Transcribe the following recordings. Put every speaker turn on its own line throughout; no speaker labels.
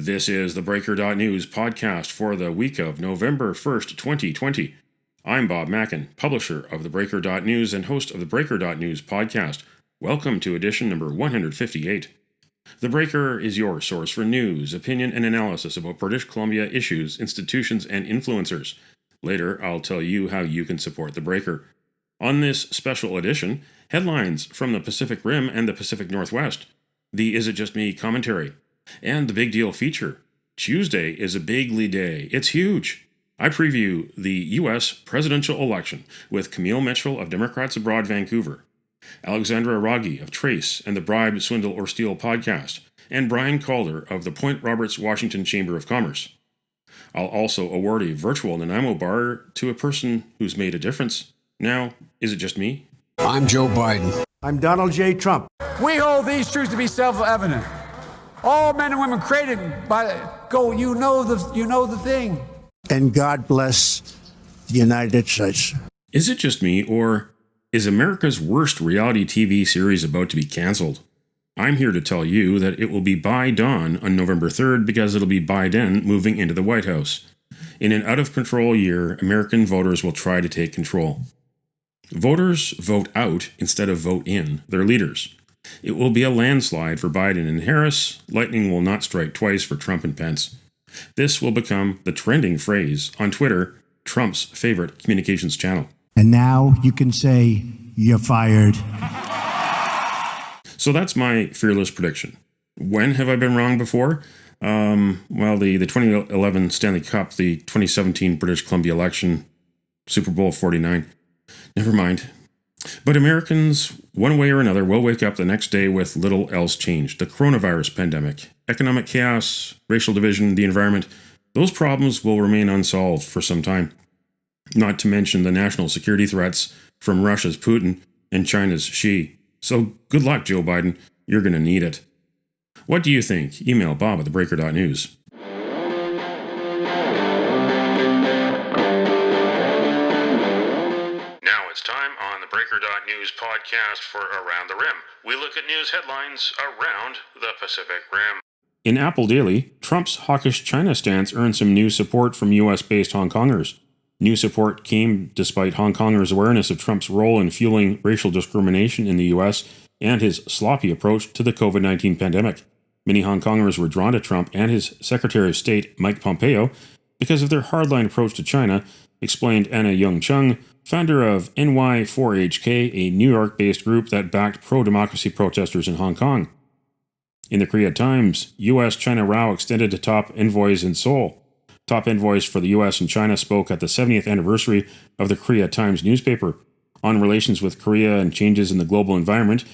This is the Breaker.news podcast for the week of November 1st, 2020. I'm Bob Mackin, publisher of the Breaker.news and host of the Breaker.news podcast. Welcome to edition number 158. The Breaker is your source for news, opinion, and analysis about British Columbia issues, institutions, and influencers. Later, I'll tell you how you can support the Breaker. On this special edition, headlines from the Pacific Rim and the Pacific Northwest, the Is It Just Me commentary, and the Big Deal feature. Tuesday is a bigly day. It's huge. I preview the U.S. presidential election with Camille Mitchell of Democrats Abroad Vancouver, Alexandra of Trace and the Bribe, Swindle, or Steal podcast, and Brian Calder of the Point Roberts Washington Chamber of Commerce. I'll also award a virtual Nanaimo bar to a person who's made a difference. Now, is it just me?
I'm Joe Biden.
I'm Donald J. Trump.
We hold these truths to be self-evident. All men and women created by you know the thing.
And God bless the United States.
Is it just me, or is America's worst reality TV series about to be cancelled? I'm here to tell you that it will be by dawn on November 3rd because it'll be Biden moving into the White House. In an out-of-control year, American voters will try to take control. Voters vote out instead of vote in their leaders. It will be a landslide for Biden and Harris. Lightning will not strike twice for Trump and Pence. This will become the trending phrase on Twitter, Trump's favorite communications channel.
And now you can say, you're fired.
So that's my fearless prediction. When have I been wrong before? The 2011 Stanley Cup, the 2017 British Columbia election, Super Bowl 49. Never mind. But Americans, one way or another, will wake up the next day with little else changed. The coronavirus pandemic, economic chaos, racial division, the environment, those problems will remain unsolved for some time. Not to mention the national security threats from Russia's Putin and China's Xi. So good luck, Joe Biden. You're going to need it. What do you think? Email Bob at theBreaker.news. It's time on the Breaker.news podcast for Around the Rim. We look at news headlines around the Pacific Rim. In Apple Daily, Trump's hawkish China stance earned some new support from U.S.-based Hong Kongers. New support came despite Hong Kongers' awareness of Trump's role in fueling racial discrimination in the U.S. and his sloppy approach to the COVID-19 pandemic. Many Hong Kongers were drawn to Trump and his Secretary of State, Mike Pompeo, because of their hardline approach to China, explained Anna Young Chung, founder of NY4HK, a New York-based group that backed pro-democracy protesters in Hong Kong. In the Korea Times, U.S.-China row extended to top envoys in Seoul. Top envoys for the U.S. and China spoke at the 70th anniversary of the Korea Times newspaper. On relations with Korea and changes in the global environment,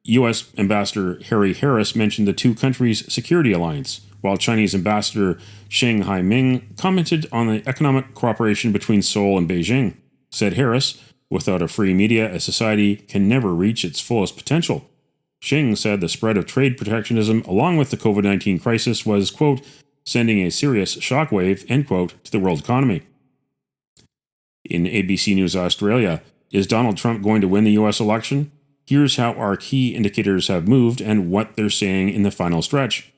U.S. Ambassador Harry Harris mentioned the two countries' security alliance, while Chinese Ambassador Sheng Haiming commented on the economic cooperation between Seoul and Beijing. Said Harris, without a free media, a society can never reach its fullest potential. Sheng said the spread of trade protectionism along with the COVID-19 crisis was, quote, sending a serious shockwave, end quote, to the world economy. In ABC News Australia, is Donald Trump going to win the U.S. election? Here's how our key indicators have moved and what they're saying in the final stretch.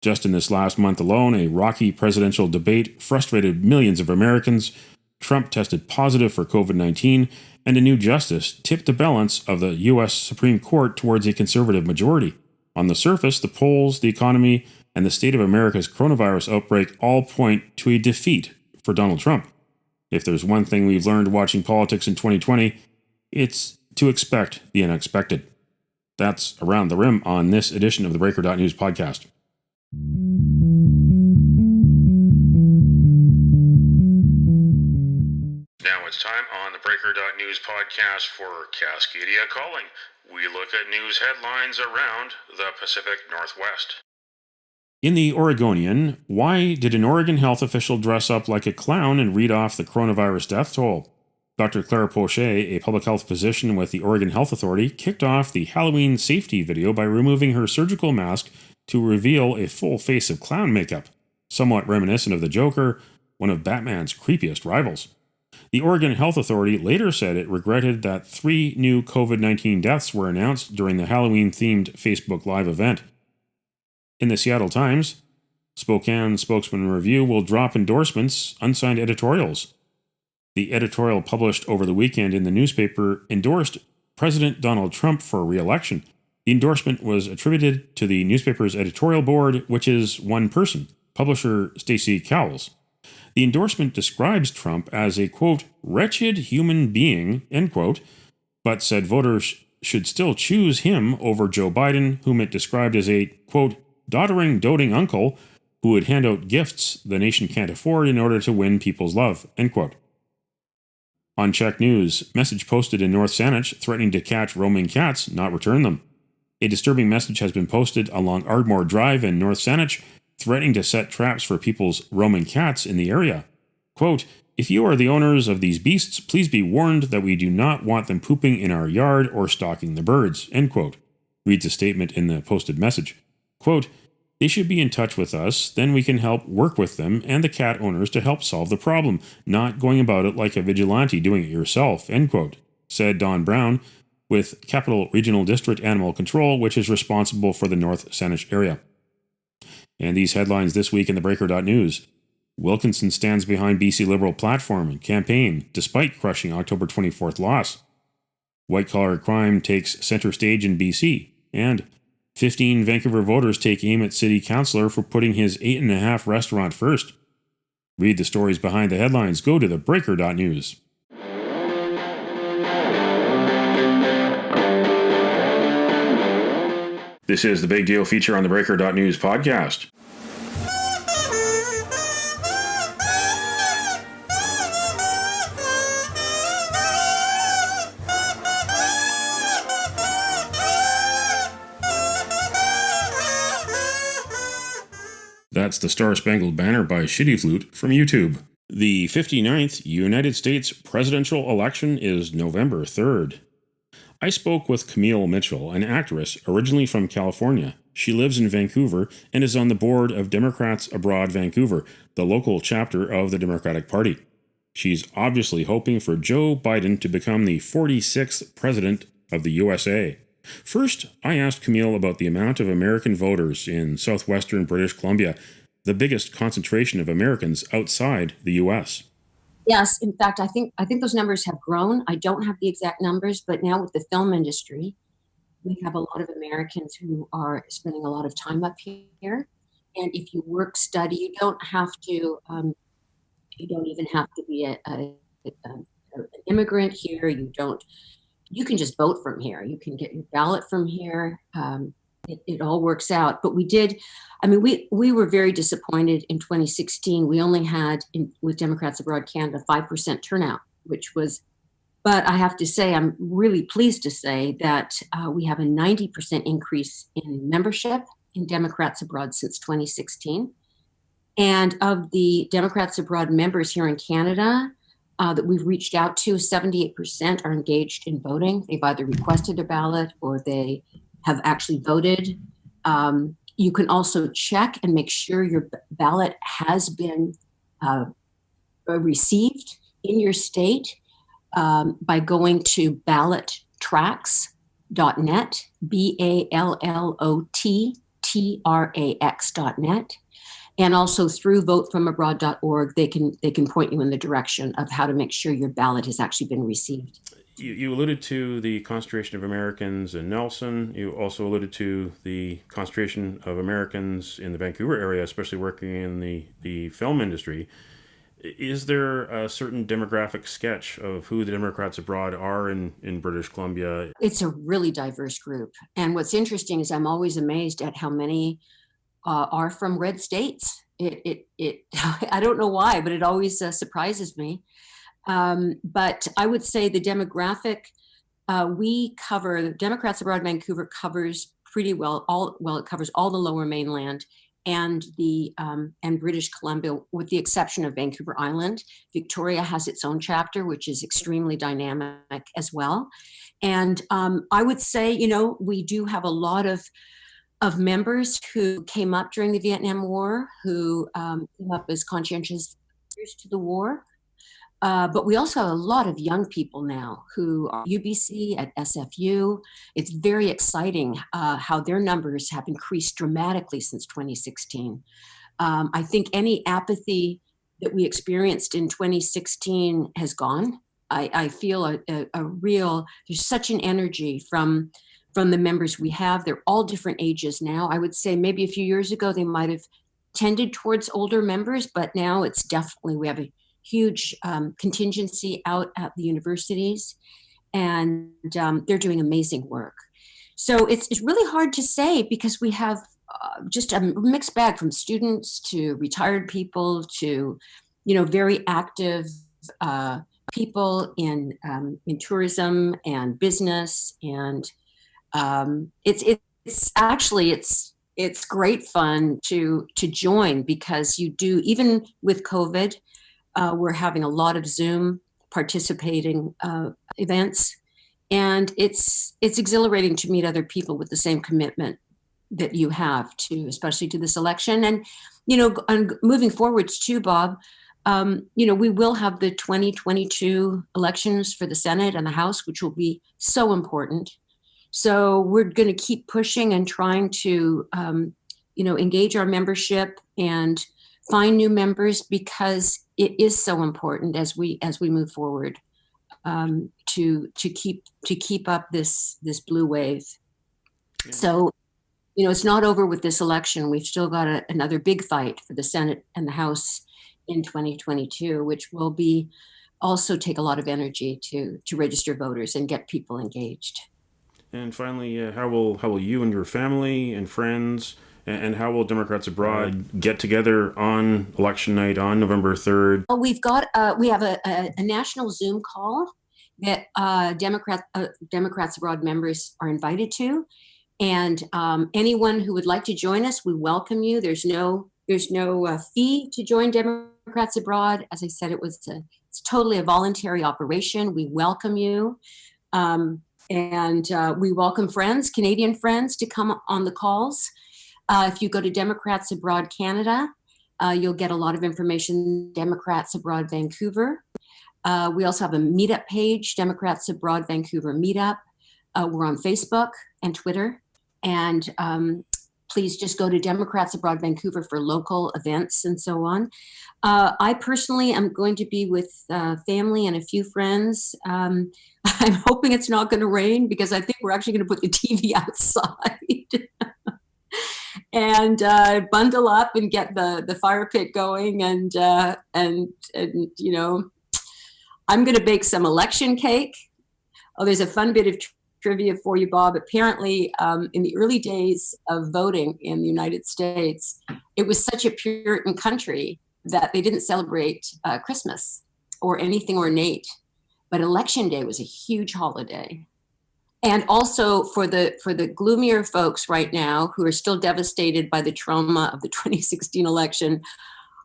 Just in this last month alone, a rocky presidential debate frustrated millions of Americans. Trump tested positive for COVID-19, and a new justice tipped the balance of the U.S. Supreme Court towards a conservative majority. On the surface, the polls, the economy, and the state of America's coronavirus outbreak all point to a defeat for Donald Trump. If there's one thing we've learned watching politics in 2020, it's to expect the unexpected. That's Around the Rim on this edition of the Breaker.news podcast. Now it's time on the Breaker.news podcast for Cascadia Calling. We look at news headlines around the Pacific Northwest. In the Oregonian, why did an Oregon health official dress up like a clown and read off the coronavirus death toll? Dr. Claire Pochet, a public health physician with the Oregon Health Authority, kicked off the Halloween safety video by removing her surgical mask to reveal a full face of clown makeup, somewhat reminiscent of the Joker, one of Batman's creepiest rivals. The Oregon Health Authority later said it regretted that 3 new COVID-19 deaths were announced during the Halloween-themed Facebook Live event. In the Seattle Times, Spokane Spokesman Review will drop endorsements, unsigned editorials. The editorial published over the weekend in the newspaper endorsed President Donald Trump for re-election. The endorsement was attributed to the newspaper's editorial board, which is one person, publisher Stacey Cowles. The endorsement describes Trump as a, quote, wretched human being, end quote, but said voters should still choose him over Joe Biden, whom it described as a, quote, doting uncle who would hand out gifts the nation can't afford in order to win people's love, end quote. On Check News, message posted in North Saanich threatening to catch roaming cats, not return them. A disturbing message has been posted along Ardmore Drive in North Saanich, threatening to set traps for people's roaming cats in the area. Quote, if you are the owners of these beasts, please be warned that we do not want them pooping in our yard or stalking the birds, end quote, reads a statement in the posted message. Quote, they should be in touch with us, then we can help work with them and the cat owners to help solve the problem, not going about it like a vigilante doing it yourself, end quote, said Don Brown with Capital Regional District Animal Control, which is responsible for the North Saanich area. And these headlines this week in theBreaker.news. Wilkinson stands behind BC Liberal platform and campaign, despite crushing October 24th loss. White-collar crime takes center stage in BC. And 15 Vancouver voters take aim at city councillor for putting his 8.5 restaurant first. Read the stories behind the headlines. Go to theBreaker.news. This is the Big Deal feature on the Breaker.news podcast. That's the Star Spangled Banner by Shitty Flute from YouTube. The 59th United States presidential election is November 3rd. I spoke with Camille Mitchell, an actress originally from California. She lives in Vancouver and is on the board of Democrats Abroad Vancouver, the local chapter of the Democratic Party. She's obviously hoping for Joe Biden to become the 46th president of the USA. First, I asked Camille about the amount of American voters in southwestern British Columbia, the biggest concentration of Americans outside the U.S.
Yes, in fact, I think those numbers have grown. I don't have the exact numbers, but now with the film industry, we have a lot of Americans who are spending a lot of time up here. And if you work, study, you don't have to. You don't even have to be an immigrant here. You can just vote from here. You can get your ballot from here. It all works out. But we were very disappointed in 2016. We only had, with Democrats Abroad Canada, 5% turnout, but I have to say, I'm really pleased to say that we have a 90% increase in membership in Democrats Abroad since 2016. And of the Democrats Abroad members here in Canada that we've reached out to, 78% are engaged in voting. They've either requested a ballot or they have actually voted. You can also check and make sure your ballot has been received in your state by going to ballottrax.net, ballottrax.net, and also through votefromabroad.org, they can point you in the direction of how to make sure your ballot has actually been received.
You alluded to the concentration of Americans in Nelson. You also alluded to the concentration of Americans in the Vancouver area, especially working in the film industry. Is there a certain demographic sketch of who the Democrats Abroad are in British Columbia?
It's a really diverse group. And what's interesting is I'm always amazed at how many are from red states. I don't know why, but it always surprises me. But I would say the demographic we cover, the Democrats Abroad Vancouver covers pretty well. It covers all the Lower Mainland and and British Columbia, with the exception of Vancouver Island. Victoria has its own chapter, which is extremely dynamic as well. And I would say, we do have a lot of members who came up during the Vietnam War, who came up as conscientious to the war. But we also have a lot of young people now who are UBC at SFU. It's very exciting how their numbers have increased dramatically since 2016. I think any apathy that we experienced in 2016 has gone. I feel a real, there's such an energy from the members we have. They're all different ages now. I would say maybe a few years ago, they might have tended towards older members, but now it's definitely, we have a huge contingency out at the universities, and they're doing amazing work. So it's really hard to say, because we have just a mixed bag, from students to retired people to, very active people in tourism and business, and it's great fun to join, because you do, even with COVID, we're having a lot of Zoom participating events, and it's exhilarating to meet other people with the same commitment that you have to, especially to this election. And and moving forwards too, Bob, we will have the 2022 elections for the Senate and the House, which will be so important. So we're going to keep pushing and trying to, engage our membership and find new members, because it is so important as we move forward, to keep up this blue wave. Yeah. So, it's not over with this election. We've still got another big fight for the Senate and the House in 2022, which will be also take a lot of energy to register voters and get people engaged.
And finally, how will you and your family and friends, and how will Democrats Abroad get together on election night on November 3rd?
Well, we have a national Zoom call that Democrats Abroad members are invited to, and anyone who would like to join us, we welcome you. There's no fee to join Democrats Abroad. As I said, it's totally a voluntary operation. We welcome you. And we welcome friends, Canadian friends, to come on the calls. If you go to Democrats Abroad Canada, you'll get a lot of information. Democrats Abroad Vancouver. We also have a meetup page, Democrats Abroad Vancouver Meetup. We're on Facebook and Twitter. And please just go to Democrats Abroad Vancouver for local events and so on. I personally am going to be with family and a few friends. I'm hoping it's not going to rain, because I think we're actually going to put the TV outside and bundle up and get the fire pit going. And I'm going to bake some election cake. Oh, there's a fun bit of trivia for you, Bob. Apparently, in the early days of voting in the United States, it was such a Puritan country that they didn't celebrate Christmas or anything ornate, but Election Day was a huge holiday. And also for the gloomier folks right now who are still devastated by the trauma of the 2016 election,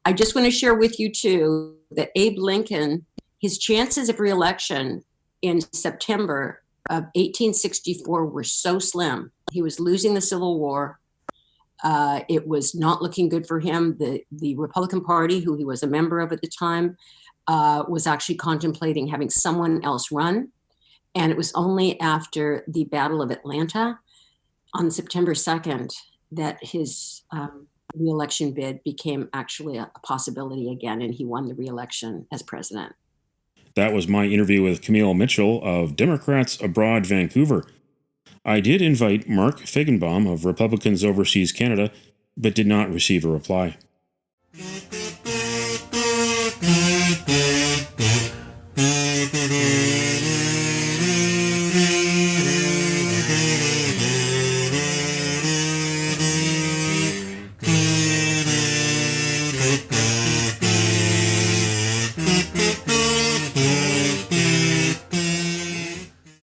I just want to share with you too that Abe Lincoln, his chances of re-election in September of 1864 were so slim. He was losing the Civil War. It was not looking good for him. The Republican Party, who he was a member of at the time, was actually contemplating having someone else run. And it was only after the Battle of Atlanta on September 2nd that his re-election bid became actually a possibility again, and he won the re-election as president.
That was my interview with Camille Mitchell of Democrats Abroad Vancouver. I did invite Mark Feigenbaum of Republicans Overseas Canada, but did not receive a reply.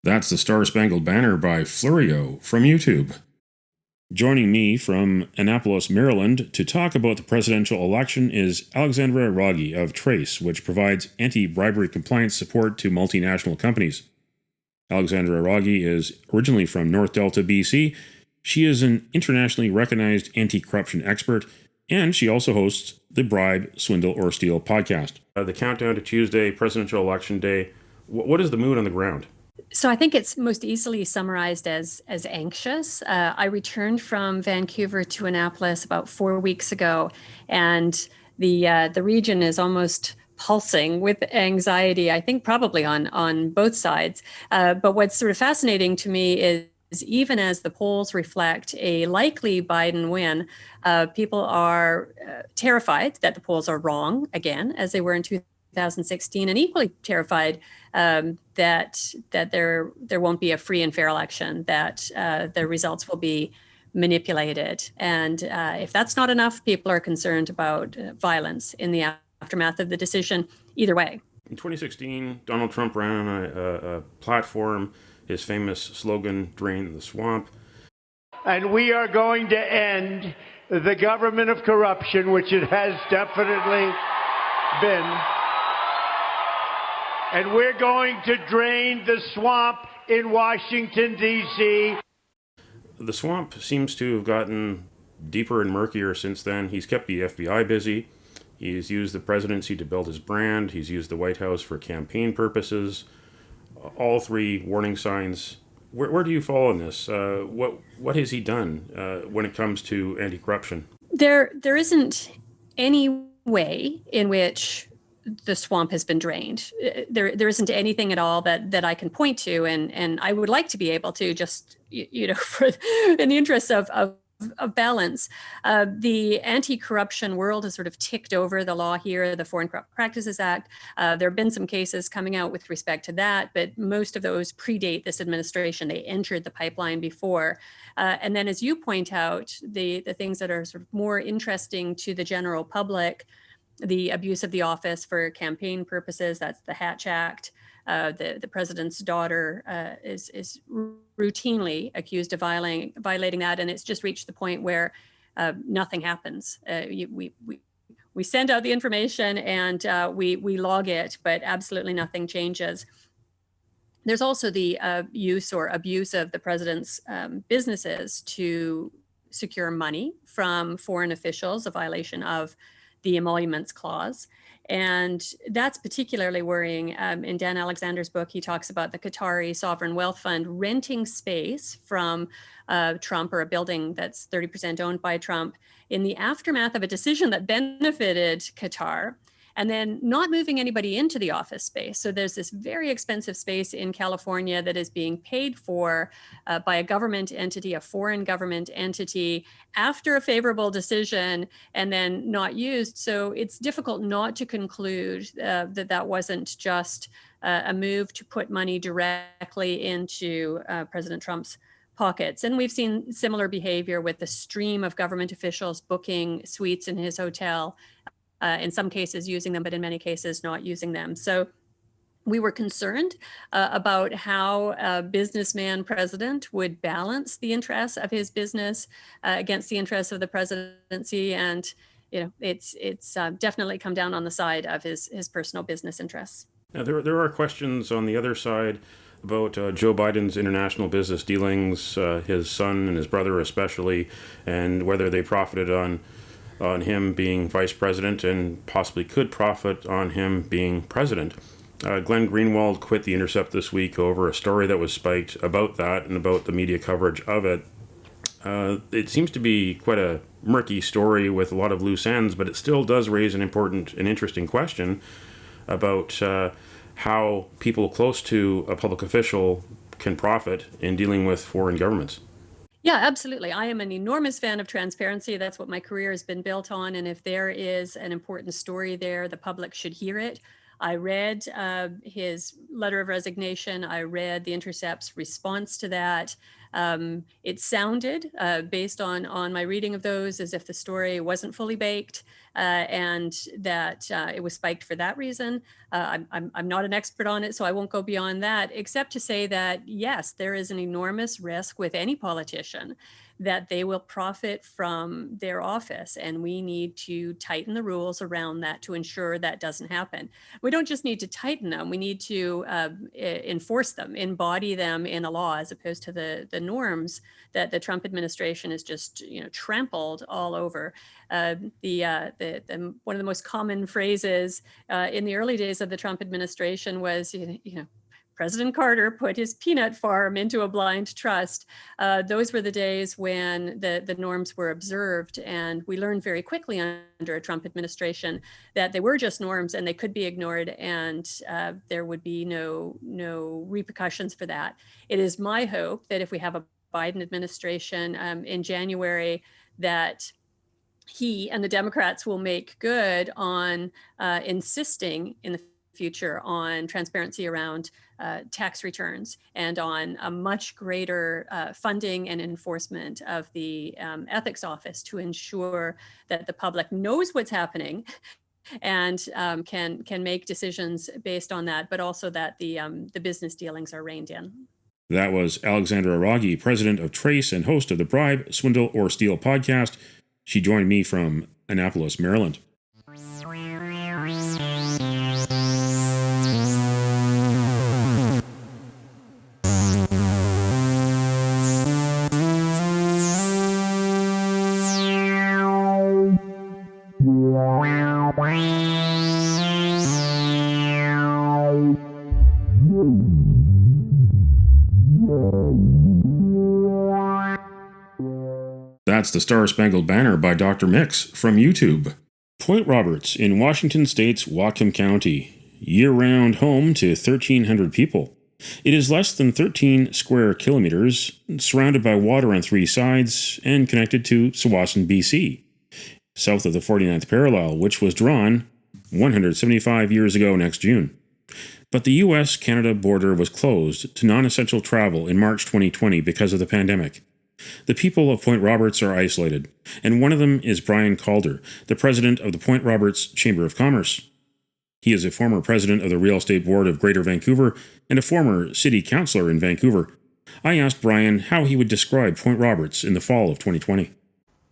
That's the Star-Spangled Banner by Florio from YouTube. Joining me from Annapolis, Maryland, to talk about the presidential election is Alexandra Wrage of Trace, which provides anti-bribery compliance support to multinational companies. Alexandra Wrage is originally from North Delta, BC. She is an internationally recognized anti-corruption expert, and she also hosts the Bribe, Swindle, or Steal podcast. The countdown to Tuesday, presidential election day. What is the mood on the ground?
So I think it's most easily summarized as anxious. I returned from Vancouver to Annapolis about 4 weeks ago, and the region is almost pulsing with anxiety. I think probably on both sides. But what's sort of fascinating to me is even as the polls reflect a likely Biden win, people are terrified that the polls are wrong again, as they were in 2016, and equally terrified that there won't be a free and fair election, that the results will be manipulated. And if that's not enough, people are concerned about violence in the aftermath of the decision either way.
In 2016, Donald Trump ran on a platform, his famous slogan, "Drain the Swamp."
And we are going to end the government of corruption, which it has definitely been. And we're going to drain the swamp in Washington, D.C.
The swamp seems to have gotten deeper and murkier since then. He's kept the FBI busy. He's used the presidency to build his brand. He's used the White House for campaign purposes. All three warning signs. Where do you fall in this? What has he done when it comes to anti-corruption?
There isn't any way in which the swamp has been drained. There isn't anything at all that I can point to, and I would like to be able to, just for in the interests of balance. The anti-corruption world has sort of ticked over the law here, the Foreign Corrupt Practices Act. There have been some cases coming out with respect to that, but most of those predate this administration. They entered the pipeline before. And then, as you point out, the things that are sort of more interesting to the general public, the abuse of the office for campaign purposes, that's the Hatch Act. The president's daughter is routinely accused of violating that, and it's just reached the point where nothing happens. We send out the information and we log it, but absolutely nothing changes. There's also the use or abuse of the president's businesses to secure money from foreign officials, a violation of the emoluments clause. And that's particularly worrying. In Dan Alexander's book, he talks about the Qatari Sovereign Wealth Fund renting space from Trump, or a building that's 30% owned by Trump, in the aftermath of a decision that benefited Qatar, and then not moving anybody into the office space. So there's this very expensive space in California that is being paid for by a government entity, a foreign government entity, after a favorable decision, and then not used. So it's difficult not to conclude that wasn't just a move to put money directly into President Trump's pockets. And we've seen similar behavior with the stream of government officials booking suites in his hotel, in some cases using them, but in many cases not using them. So we were concerned about how a businessman president would balance the interests of his business against the interests of the presidency. And it's definitely come down on the side of his personal business interests.
Now, there are questions on the other side about Joe Biden's international business dealings, his son and his brother especially, and whether they profited on him being vice president and possibly could profit on him being president. Glenn Greenwald quit The Intercept this week over a story that was spiked about that and about the media coverage of it. It seems to be quite a murky story with a lot of loose ends, but it still does raise an important and interesting question about how people close to a public official can profit in dealing with foreign governments.
Yeah, absolutely. I am an enormous fan of transparency. That's what my career has been built on. And if there is an important story there, the public should hear it. I read his letter of resignation. I read The Intercept's response to that. It sounded, based on my reading of those, as if the story wasn't fully baked and that it was spiked for that reason. I'm not an expert on it, so I won't go beyond that, except to say that, yes, there is an enormous risk with any politician that they will profit from their office. And we need to tighten the rules around that to ensure that doesn't happen. We don't just need to tighten them, we need to enforce them, embody them in a law, as opposed to the norms that the Trump administration has just trampled all over. One of the most common phrases in the early days of the Trump administration was, President Calder put his peanut farm into a blind trust. Those were the days when the norms were observed, and we learned very quickly under a Trump administration that they were just norms and they could be ignored, and there would be no repercussions for that. It is my hope that if we have a Biden administration in January, that he and the Democrats will make good on insisting in the future on transparency around tax returns and on a much greater funding and enforcement of the ethics office to ensure that the public knows what's happening and can make decisions based on that, but also that the business dealings are reined in.
That was Alexandra Aragi, president of Trace and host of the Bribe, Swindle, or Steal podcast. She joined me from Annapolis, Maryland. That's the Star-Spangled Banner by Dr. Mix from YouTube. Point Roberts in Washington State's Whatcom County, year-round home to 1,300 people. It is less than 13 square kilometers, surrounded by water on 3 sides, and connected to Tsawwassen, BC, south of the 49th parallel, which was drawn 175 years ago next June. But the U.S.-Canada border was closed to non-essential travel in March 2020 because of the pandemic. The people of Point Roberts are isolated, and one of them is Brian Calder, the president of the Point Roberts Chamber of Commerce. He is a former president of the Real Estate Board of Greater Vancouver and a former city councillor in Vancouver. I asked Brian how he would describe Point Roberts in the fall of 2020.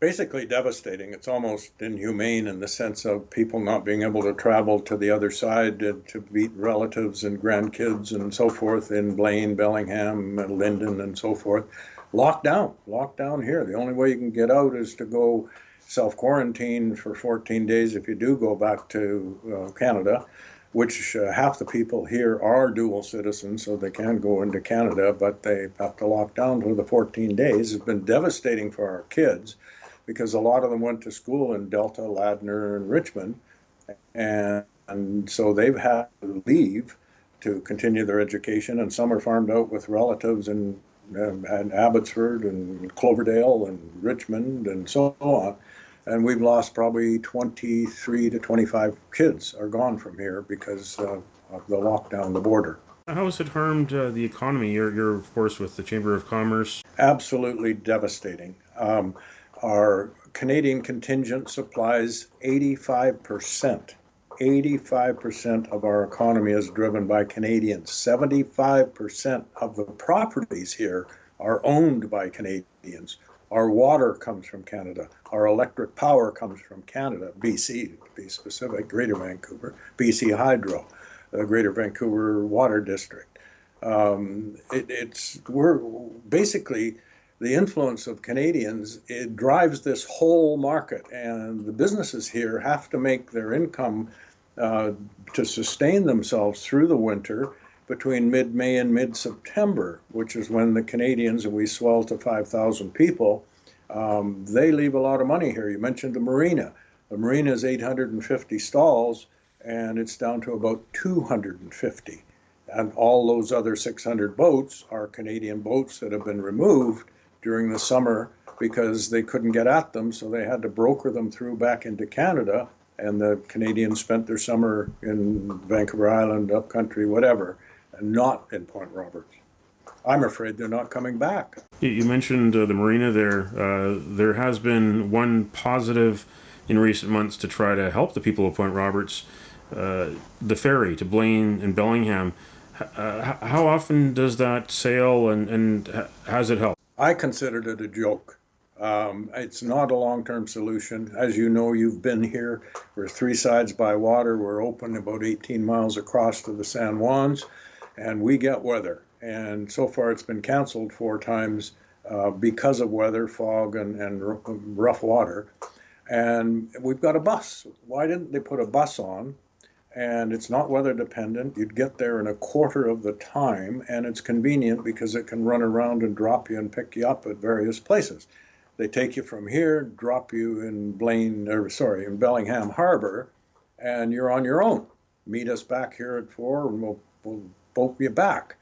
Basically devastating. It's almost inhumane in the sense of people not being able to travel to the other side to meet relatives and grandkids and so forth in Blaine, Bellingham, Linden, and so forth. Locked down here. The only way you can get out is to go self-quarantine for 14 days if you do go back to Canada, which half the people here are dual citizens, so they can go into Canada, but they have to lock down for the 14 days. It's been devastating for our kids because a lot of them went to school in Delta, Ladner, and Richmond, and so they've had to leave to continue their education, and some are farmed out with relatives in Abbotsford and Cloverdale and Richmond and so on. And we've lost probably 23 to 25 kids are gone from here because of the lockdown, the border.
How has it harmed the economy? You're, of course, with the Chamber of Commerce.
Absolutely devastating. Our Canadian contingent supplies 85%. 85% of our economy is driven by Canadians. 75% of the properties here are owned by Canadians. Our water comes from Canada. Our electric power comes from Canada, BC to be specific, Greater Vancouver, BC Hydro, the Greater Vancouver Water District. We're basically the influence of Canadians. It drives this whole market, and the businesses here have to make their income to sustain themselves through the winter between mid-May and mid-September, which is when the Canadians, and we swell to 5,000 people, they leave a lot of money here. You mentioned the marina. The marina is 850 stalls, and it's down to about 250. And all those other 600 boats are Canadian boats that have been removed during the summer because they couldn't get at them, so they had to broker them through back into Canada. And the Canadians spent their summer in Vancouver Island, upcountry, whatever, and not in Point Roberts. I'm afraid they're not coming back.
You mentioned the marina there. There has been one positive in recent months to try to help the people of Point Roberts, the ferry to Blaine and Bellingham. How often does that sail and has it helped?
I considered it a joke. It's not a long-term solution. As you know, you've been here. We're 3 sides by water. We're open about 18 miles across to the San Juans, and we get weather. And so far it's been canceled 4 times because of weather, fog, and rough water. And we've got a bus. Why didn't they put a bus on and it's not weather dependent. You'd get there in a quarter of the time, and it's convenient because it can run around and drop you and pick you up at various places. They take you from here, drop you in Bellingham Harbor, and you're on your own. Meet us back here at 4, and we'll boat you back.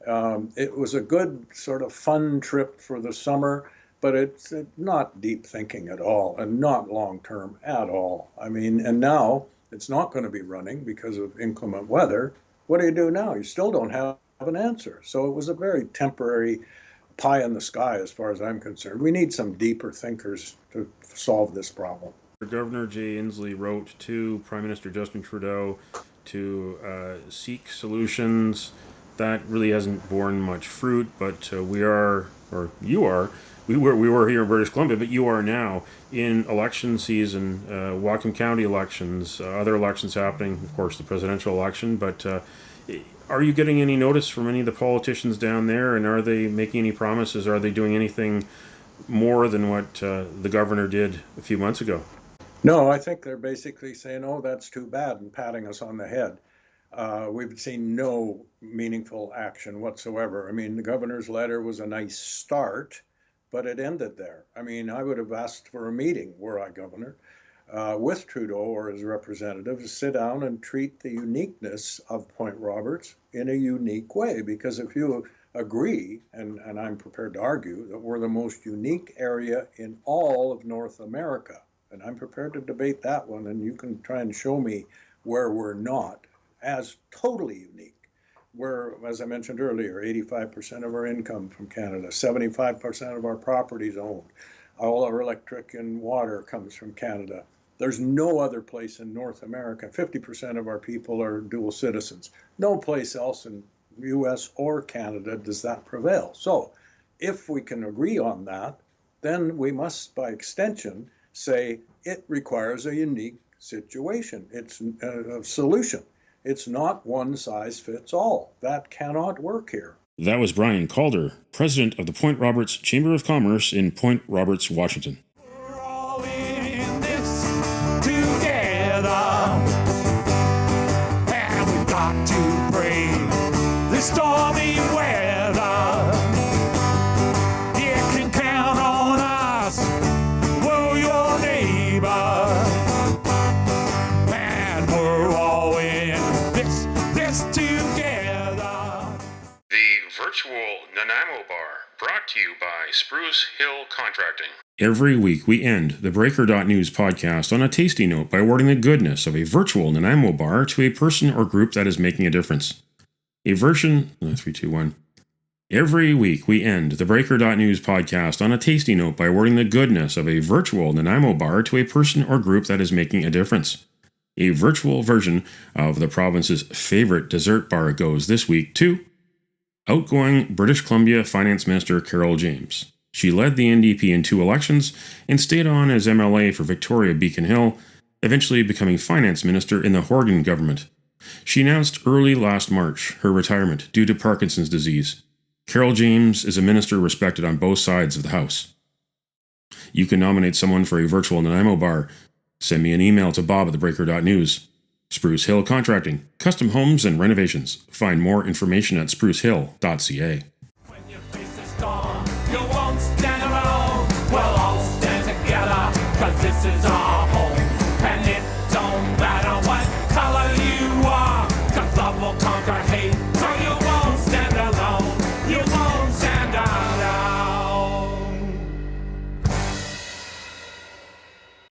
It was a good sort of fun trip for the summer, but it's not deep thinking at all, and not long term at all. I mean, and now it's not going to be running because of inclement weather. What do you do now? You still don't have an answer. So it was a very temporary pie in the sky as far as I'm concerned. We need some deeper thinkers to solve this problem.
Governor Jay Inslee wrote to Prime Minister Justin Trudeau to seek solutions. That really hasn't borne much fruit, but we were here in British Columbia, but you are now in election season, Whatcom County elections, other elections happening, of course, the presidential election, but are you getting any notice from any of the politicians down there, and are they making any promises? Are they doing anything more than what the governor did a few months ago?
No, I think they're basically saying, oh, that's too bad, and patting us on the head. We've seen no meaningful action whatsoever. I mean, the governor's letter was a nice start, but it ended there. I mean, I would have asked for a meeting, were I governor, with Trudeau or his representative to sit down and treat the uniqueness of Point Roberts in a unique way. Because if you agree, and I'm prepared to argue, that we're the most unique area in all of North America, and I'm prepared to debate that one, and you can try and show me where we're not as totally unique. We're, as I mentioned earlier, 85% of our income from Canada, 75% of our properties owned. All our electric and water comes from Canada. There's no other place in North America. 50% of our people are dual citizens. No place else in US or Canada does that prevail. So if we can agree on that, then we must, by extension, say it requires a unique situation. It's a solution. It's not one size fits all. That cannot work here.
That was Brian Calder, president of the Point Roberts Chamber of Commerce in Point Roberts, Washington.
We're all in this together, and we've got to brave this stormy weather. You can count on us, we're your neighbor, and we're all in this together.
The virtual Nanaimo Bar, brought to you by Spruce Hill Contracting. Every week we end the Breaker.news podcast on a tasty note by awarding the goodness of a virtual Nanaimo bar to a person or group that is making a difference. Every week we end the Breaker.news podcast on a tasty note by awarding the goodness of a virtual Nanaimo bar to a person or group that is making a difference. A virtual version of the province's favorite dessert bar goes this week to outgoing British Columbia Finance Minister Carol James. She led the NDP in 2 elections and stayed on as MLA for Victoria Beacon Hill, eventually becoming Finance Minister in the Horgan government. She announced early last March her retirement due to Parkinson's disease. Carol James is a minister respected on both sides of the House. You can nominate someone for a virtual Nanaimo bar. Send me an email to bob@theBreaker.news. Spruce Hill Contracting, custom homes and renovations. Find more information at sprucehill.ca.
When your face is gone, you won't stand alone. We'll all stand together, 'cause this is our home. And it don't matter what color you are, 'cause love will conquer hate. So you won't stand alone. You won't stand alone.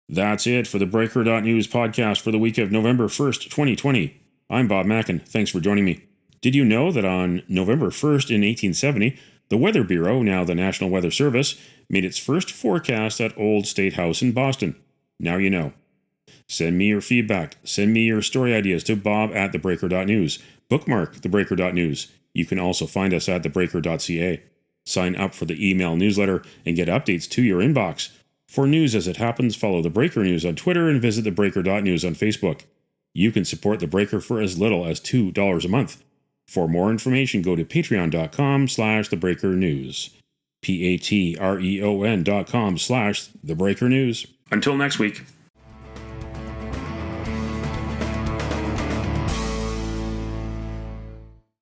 That's it for the Breaker.news podcast for the week of November 1st, 2020. I'm Bob Mackin. Thanks for joining me. Did you know that on November 1st in 1870, the Weather Bureau, now the National Weather Service, made its first forecast at Old State House in Boston? Now you know. Send me your feedback. Send me your story ideas to bob@theBreaker.news. Bookmark theBreaker.news. You can also find us at theBreaker.ca. Sign up for the email newsletter and get updates to your inbox. For news as it happens, follow The Breaker News on Twitter and visit theBreaker.news on Facebook. You can support The Breaker for as little as $2 a month. For more information, go to patreon.com/thebreakernews. patreon.com/thebreakernews. Until next week.